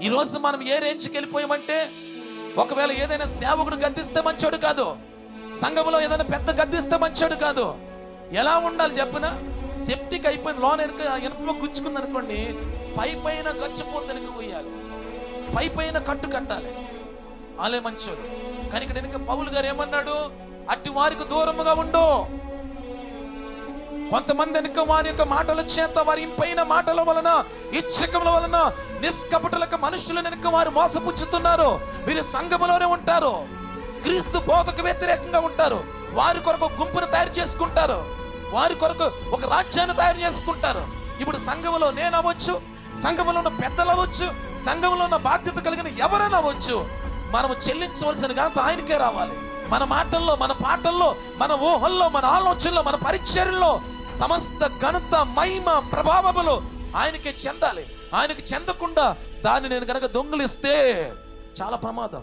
ఈరోజు మనం ఏ రేంజ్కి వెళ్ళిపోయామంటే, ఒకవేళ ఏదైనా సేవకుడు గద్దిస్తే మంచోడు కాదు, సంఘంలో ఏదైనా పెద్ద గద్దిస్తే మంచోడు కాదు. ఎలా ఉండాలి చెప్పిన? సెప్టిక్ అయిపోయింది, లోన ఎనుప గుచ్చుకుంది అనుకోండి, పైన గచ్చిపోతే వెనక కొయ్యాలి, పైన కట్టు కట్టాలి, అలే మంచోడు. కానీ ఇక్కడ వెనక పౌలు గారు ఏమన్నాడు? అట్టి వారికి దూరముగా ఉండు. కొంతమంది వెనుక వారి యొక్క మాటల చేత, వారి ఇంపైన మాటల వలన, ఇచ్చకముల వలన, నిష్కపటులకు మనుషుల వెనుక వారు మోసపుచ్చుతున్నారు. వీరు సంఘములోనే ఉంటారు, క్రీస్తు బోధకు వ్యతిరేకంగా ఉంటారు, వారి కొరకు గుంపును తయారు చేసుకుంటారు, వారి కొరకు ఒక రాజ్యాన్ని తయారు చేసుకుంటారు. ఇప్పుడు సంఘములో నేను అవ్వచ్చు, సంఘములో ఉన్న పెద్దలు అవ్వచ్చు, సంఘంలో ఉన్న బాధ్యత కలిగిన ఎవరైనా అవ్వచ్చు, మనము చెల్లించవలసిన ఘనత ఆయనకే రావాలి. మన మాటల్లో, మన పాటల్లో, మన ఊహల్లో, మన ఆలోచనలో, మన పరిచర్యల్లో సమస్త ఘనత, మహిమ, ప్రభావములు ఆయనకే చెందాలి. ఆయనకి చెందకుండా దాన్ని నేను కనుక దొంగిలిస్తే చాలా ప్రమాదం.